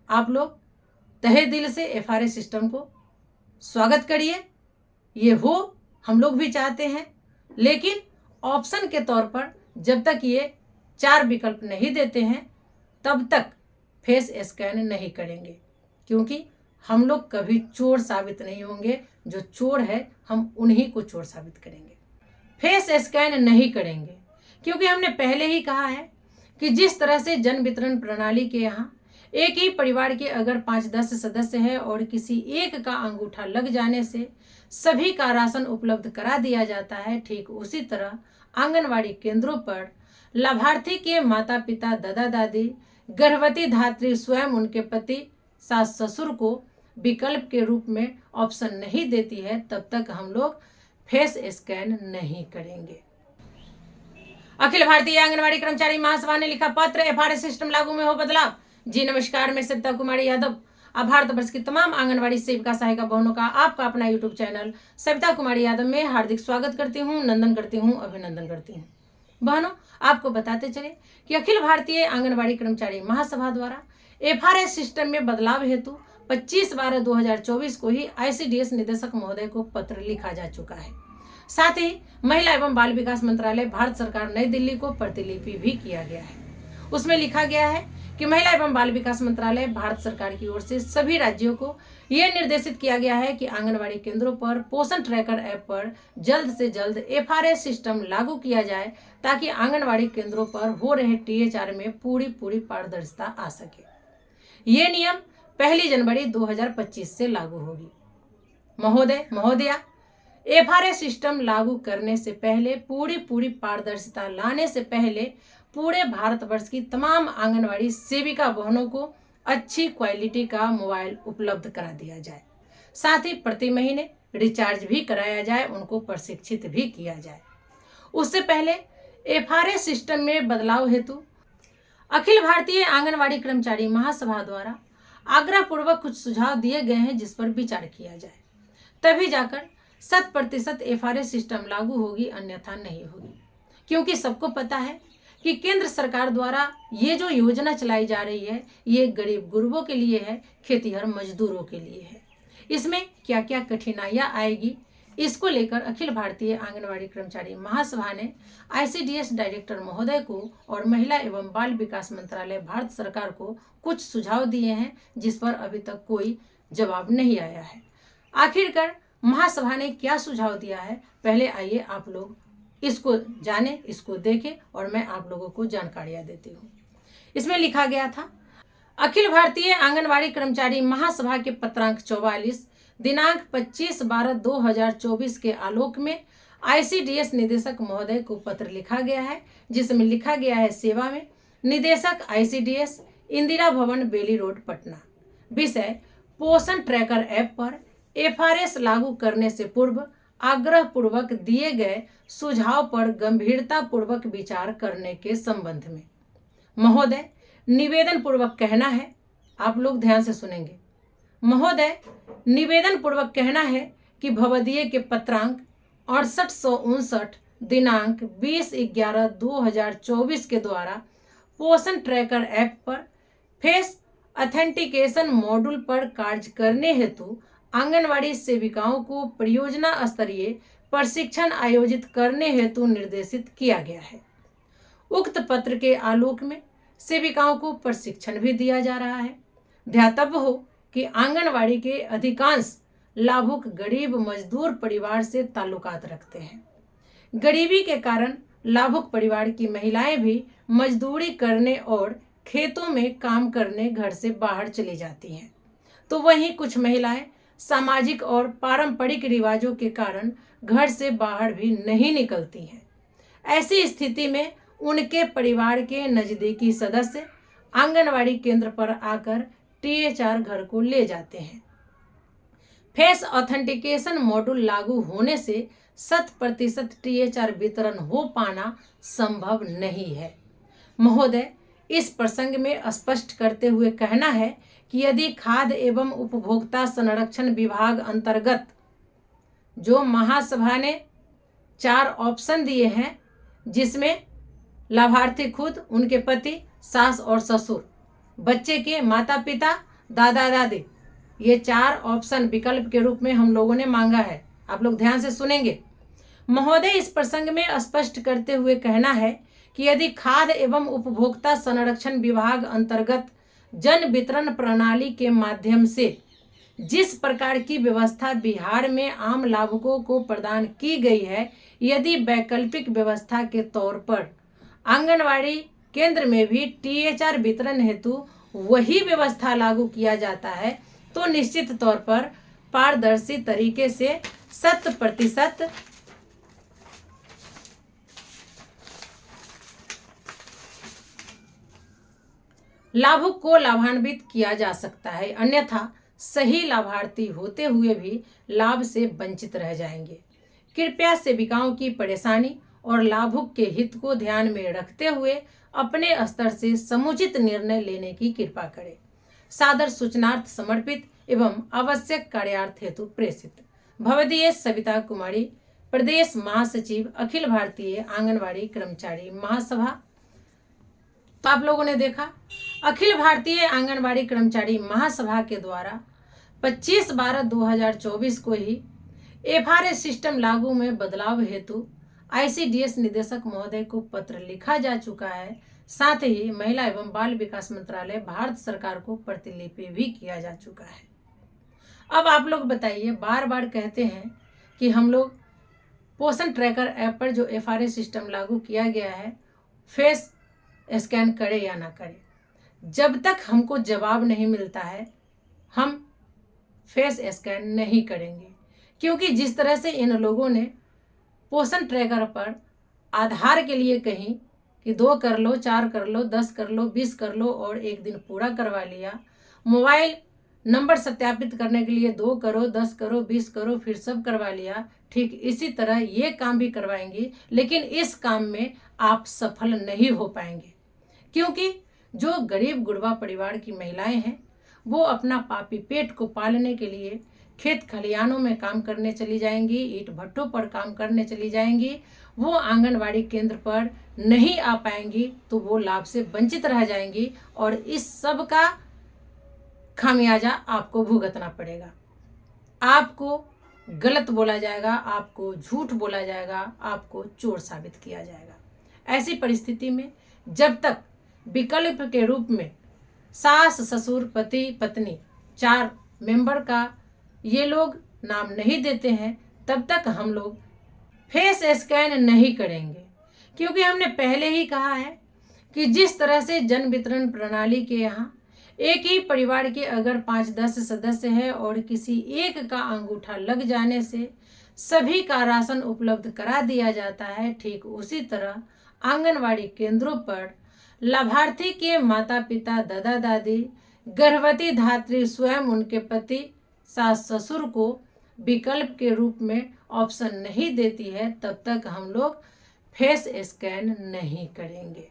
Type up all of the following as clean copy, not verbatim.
आप लोग तहे दिल से एफआरएस सिस्टम को स्वागत करिए। ये हो हम लोग भी चाहते हैं, लेकिन ऑप्शन के तौर पर जब तक ये 4 विकल्प नहीं देते हैं तब तक फेस स्कैन नहीं करेंगे, क्योंकि हम लोग कभी चोर साबित नहीं होंगे। जो चोर है हम उन्हीं को चोर साबित करेंगे। फेस स्कैन नहीं करेंगे क्योंकि हमने पहले ही कहा है कि जिस तरह से जन वितरण प्रणाली के यहाँ एक ही परिवार के अगर 5-10 सदस्य है और किसी एक का अंगूठा लग जाने से सभी का राशन उपलब्ध करा दिया जाता है, ठीक उसी तरह आंगनवाड़ी केंद्रों पर लाभार्थी के माता पिता, दादा दादी, गर्भवती धात्री स्वयं, उनके पति, सास ससुर को विकल्प के रूप में ऑप्शन नहीं देती है, तब तक हम लोग फेस स्कैन नहीं करेंगे। अखिल भारतीय आंगनवाड़ी कर्मचारी महासभा ने लिखा पत्र, एफआरएस सिस्टम लागू में हो बदलाव। जी नमस्कार, मैं सविता कुमारी यादव अब भारत वर्ष की तमाम आंगनवाड़ी सेविका सहायिका बहनों का आपका अपना यूट्यूब चैनल सविता कुमारी यादव में हार्दिक स्वागत करती हूँ, नंदन करती हूँ, अभिनंदन करती हूँ। बहनों, आपको बताते चले कि अखिल भारतीय आंगनवाड़ी कर्मचारी महासभा द्वारा एफआरएस सिस्टम में बदलाव हेतु 25/12/2024 को ही आईसीडीएस निदेशक महोदय को पत्र लिखा जा चुका है। साथ ही महिला एवं बाल विकास मंत्रालय भारत सरकार नई दिल्ली को प्रतिलिपि भी किया गया है। उसमें लिखा गया है कि महिला एवं बाल विकास मंत्रालय भारत सरकार की ओर से सभी राज्यों को यह निर्देशित किया गया है कि आंगनवाड़ी केंद्रों पर पोषण ट्रैकर ऐप पर जल्द से जल्द एफआरएस सिस्टम लागू किया जाए, ताकि आंगनवाड़ी केंद्रों पर हो रहे टीएचआर में पूरी पारदर्शिता आ सके। ये नियम 1 जनवरी 2025 से लागू होगी। महोदया, एफआरएस सिस्टम लागू करने से पहले पूरी पारदर्शिता लाने से पहले पूरे भारतवर्ष की तमाम आंगनवाड़ी सेविका बहनों को अच्छी क्वालिटी का मोबाइल उपलब्ध करा दिया जाए। साथ ही प्रति महीने रिचार्ज भी कराया जाए, उनको प्रशिक्षित भी किया जाए। उससे पहले एफआरएस सिस्टम में बदलाव हेतु अखिल भारतीय आंगनवाड़ी कर्मचारी महासभा द्वारा आग्रहपूर्वक कुछ सुझाव दिए गए हैं, जिस पर विचार किया जाए, तभी जाकर 100% एफआरएस सिस्टम लागू होगी, अन्यथा नहीं होगी। क्योंकि सबको पता है कि केंद्र सरकार द्वारा ये जो योजना चलाई जा रही है, ये गरीब गुरबों के लिए है, खेतीहर मजदूरों के लिए है। इसमें क्या क्या कठिनाइयाँ आएगी, इसको लेकर अखिल भारतीय आंगनवाड़ी कर्मचारी महासभा ने आईसीडीएस डायरेक्टर महोदय को और महिला एवं बाल विकास मंत्रालय भारत सरकार को कुछ सुझाव दिए हैं, जिस पर अभी तक कोई जवाब नहीं आया है। आखिरकार महासभा ने क्या सुझाव दिया है, पहले आइए आप लोग इसको जाने, इसको देखें और मैं आप लोगों को जानकारियां देती हूँ। इसमें लिखा गया था, अखिल भारतीय आंगनवाड़ी कर्मचारी महासभा के पत्रांक 44 दिनांक 25/12/2024 के आलोक में आईसीडीएस निदेशक महोदय को पत्र लिखा गया है, जिसमें लिखा गया है सेवा में निदेशक आईसीडीएस, इंदिरा भवन, बेली रोड, पटना। विषय, पोषण ट्रैकर ऐप पर एफआरएस लागू करने से पूर्व आग्रह पूर्वक दिए गए सुझाव पर गंभीरता पूर्वक विचार करने के संबंध में। महोदय, निवेदन पूर्वक कहना है, आप लोग ध्यान से सुनेंगे। महोदय, निवेदन पूर्वक कहना है कि भवदीय के पत्रांक 6859 दिनांक 20/11/2024 के द्वारा पोषण ट्रैकर ऐप पर फेस ऑथेंटिकेशन मॉड्यूल पर कार्य करने हेतु आंगनवाड़ी सेविकाओं को परियोजना स्तरीय प्रशिक्षण आयोजित करने हेतु निर्देशित किया गया है। उक्त पत्र के आलोक में सेविकाओं को प्रशिक्षण भी दिया जा रहा है। ध्यातव्य हो कि आंगनवाड़ी के अधिकांश लाभुक गरीब मजदूर परिवार से ताल्लुकात रखते हैं। गरीबी के कारण लाभुक परिवार की महिलाएं भी मजदूरी करने और खेतों में काम करने घर से बाहर चली जाती हैं, तो वहीं कुछ महिलाएं सामाजिक और पारंपरिक रिवाजों के कारण घर से बाहर भी नहीं निकलती हैं। ऐसी स्थिति में उनके परिवार के नज़दीकी सदस्य आंगनवाड़ी केंद्र पर आकर टीएचआर घर को ले जाते हैं। फेस ऑथेंटिकेशन मॉड्यूल लागू होने से 100% टीएचआर वितरण हो पाना संभव नहीं है। महोदय, इस प्रसंग में स्पष्ट करते हुए कहना है कि यदि खाद्य एवं उपभोक्ता संरक्षण विभाग अंतर्गत जो महासभा ने 4 ऑप्शन दिए हैं, जिसमें लाभार्थी खुद, उनके पति, सास और ससुर, बच्चे के माता पिता, दादा दादी, ये 4 ऑप्शन विकल्प के रूप में हम लोगों ने मांगा है। आप लोग ध्यान से सुनेंगे। महोदय इस प्रसंग में स्पष्ट करते हुए कहना है कि यदि खाद्य एवं उपभोक्ता संरक्षण विभाग अंतर्गत जन वितरण प्रणाली के माध्यम से जिस प्रकार की व्यवस्था बिहार में आम लाभुकों को प्रदान की गई है, यदि वैकल्पिक व्यवस्था के तौर पर आंगनवाड़ी केंद्र में भी टीएचआर वितरण हेतु वही व्यवस्था लागू किया जाता है तो निश्चित तौर पर पारदर्शी तरीके से 100% लाभुक को लाभान्वित किया जा सकता है, अन्यथा सही लाभार्थी होते हुए भी लाभ से वंचित रह जाएंगे। कृपया सेविकाओं की परेशानी और लाभुक के हित को ध्यान में रखते हुए अपने स्तर से समुचित निर्णय लेने की कृपा करें। सादर सूचनार्थ समर्पित एवं आवश्यक कार्यार्थ हेतु प्रेषित। भवदीय सविता कुमारी, प्रदेश महासचिव, अखिल भारतीय आंगनवाड़ी कर्मचारी महासभा। तो आप लोगों ने देखा, अखिल भारतीय आंगनवाड़ी कर्मचारी महासभा के द्वारा 25/12/2024 को ही एफआरएस सिस्टम लागू में बदलाव हेतु आईसीडीएस निदेशक महोदय को पत्र लिखा जा चुका है। साथ ही महिला एवं बाल विकास मंत्रालय भारत सरकार को प्रतिलिपि भी किया जा चुका है। अब आप लोग बताइए, बार बार कहते हैं कि हम लोग पोषण ट्रैकर ऐप पर जो एफआरएस सिस्टम लागू किया गया है, फेस स्कैन करें या ना करें। जब तक हमको जवाब नहीं मिलता है हम फेस स्कैन नहीं करेंगे, क्योंकि जिस तरह से इन लोगों ने पोषण ट्रैकर पर आधार के लिए कहीं कि 2 कर लो, 4 कर लो, 10 कर लो, 20 कर लो और एक दिन पूरा करवा लिया। मोबाइल नंबर सत्यापित करने के लिए 2 करो, 10 करो, 20 करो, फिर सब करवा लिया। ठीक इसी तरह ये काम भी करवाएंगी, लेकिन इस काम में आप सफल नहीं हो पाएंगे, क्योंकि जो गरीब गुरबा परिवार की महिलाएं हैं वो अपना पापी पेट को पालने के लिए खेत खलिहानों में काम करने चली जाएंगी, ईंट भट्टों पर काम करने चली जाएंगी। वो आंगनवाड़ी केंद्र पर नहीं आ पाएंगी तो वो लाभ से वंचित रह जाएंगी और इस सब का खामियाजा आपको भुगतना पड़ेगा। आपको गलत बोला जाएगा, आपको झूठ बोला जाएगा, आपको चोर साबित किया जाएगा। ऐसी परिस्थिति में जब तक विकल्प के रूप में सास ससुर पति पत्नी 4 मेंबर का ये लोग नाम नहीं देते हैं, तब तक हम लोग फेस स्कैन नहीं करेंगे, क्योंकि हमने पहले ही कहा है कि जिस तरह से जन वितरण प्रणाली के यहाँ एक ही परिवार के अगर 5-10 सदस्य हैं और किसी एक का अंगूठा लग जाने से सभी का राशन उपलब्ध करा दिया जाता है, ठीक उसी तरह आंगनवाड़ी केंद्रों पर लाभार्थी के माता पिता, दादा दादी, गर्भवती धात्री स्वयं, उनके पति, सास ससुर को विकल्प के रूप में ऑप्शन नहीं देती है, तब तक हम लोग फेस स्कैन नहीं करेंगे।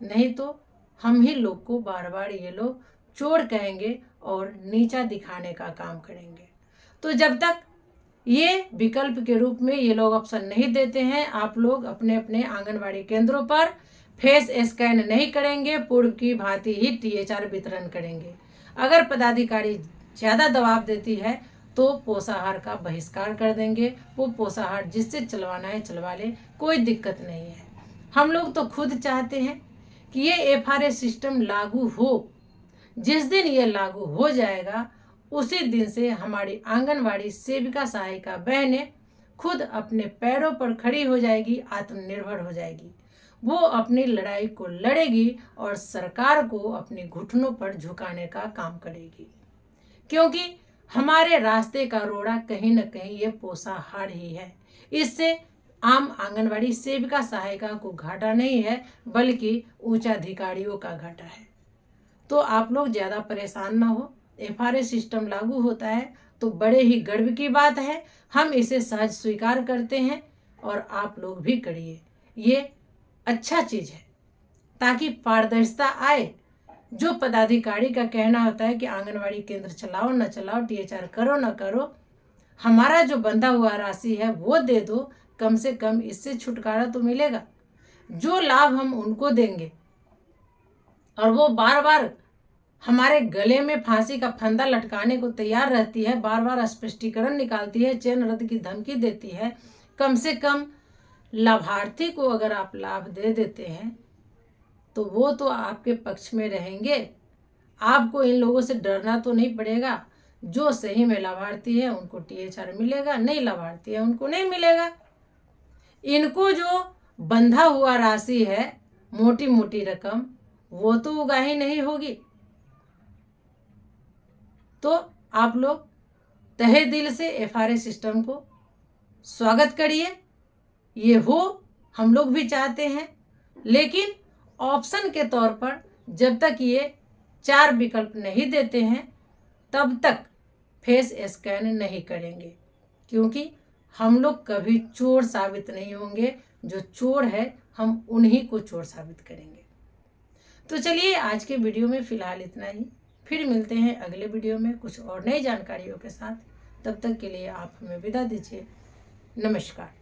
नहीं तो हम ही लोग को बार बार ये लोग चोर कहेंगे और नीचा दिखाने का काम करेंगे। तो जब तक ये विकल्प के रूप में ये लोग ऑप्शन नहीं देते हैं, आप लोग अपने अपने आंगनवाड़ी केंद्रों पर फेस स्कैन नहीं करेंगे, पूर्व की भांति ही टीएचआर वितरण करेंगे। अगर पदाधिकारी ज़्यादा दबाव देती है तो पोषाहार का बहिष्कार कर देंगे। वो पोषाहार जिससे चलवाना है चलवा ले, कोई दिक्कत नहीं है। हम लोग तो खुद चाहते हैं कि ये एफआरएस सिस्टम लागू हो। जिस दिन ये लागू हो जाएगा उसी दिन से हमारी आंगनवाड़ी सेविका सहायिका बहनें खुद अपने पैरों पर खड़ी हो जाएगी, आत्मनिर्भर हो जाएगी। वो अपनी लड़ाई को लड़ेगी और सरकार को अपने घुटनों पर झुकाने का काम करेगी, क्योंकि हमारे रास्ते का रोड़ा कहीं न कहीं ये पोषाहार ही है। इससे आम आंगनवाड़ी सेविका सहायिका को घाटा नहीं है, बल्कि उच्च अधिकारियों का घाटा है। तो आप लोग ज़्यादा परेशान ना हो। एफआरएस सिस्टम लागू होता है तो बड़े ही गर्व की बात है, हम इसे सहज स्वीकार करते हैं और आप लोग भी करिए। ये अच्छा चीज़ है ताकि पारदर्शिता आए। जो पदाधिकारी का कहना होता है कि आंगनवाड़ी केंद्र चलाओ ना चलाओ, टीएचआर करो ना करो, हमारा जो बंधा हुआ राशि है वो दे दो, कम से कम इससे छुटकारा तो मिलेगा। जो लाभ हम उनको देंगे और वो बार बार हमारे गले में फांसी का फंदा लटकाने को तैयार रहती है, बार बार स्पष्टीकरण निकालती है, चयन रद्द की धमकी देती है, कम से कम लाभार्थी को अगर आप लाभ दे देते हैं तो वो तो आपके पक्ष में रहेंगे। आपको इन लोगों से डरना तो नहीं पड़ेगा। जो सही में लाभार्थी है उनको THR मिलेगा, नहीं लाभार्थी है उनको नहीं मिलेगा। इनको जो बंधा हुआ राशि है, मोटी मोटी रकम, वो तो उगाही नहीं होगी। तो आप लोग तहे दिल से FRA सिस्टम को स्वागत करिए। ये हो हम लोग भी चाहते हैं, लेकिन ऑप्शन के तौर पर जब तक ये 4 विकल्प नहीं देते हैं तब तक फेस स्कैन नहीं करेंगे, क्योंकि हम लोग कभी चोर साबित नहीं होंगे। जो चोर है हम उन्हीं को चोर साबित करेंगे। तो चलिए आज के वीडियो में फ़िलहाल इतना ही। फिर मिलते हैं अगले वीडियो में कुछ और नई जानकारियों के साथ। तब तक के लिए आप हमें विदा दीजिए। नमस्कार।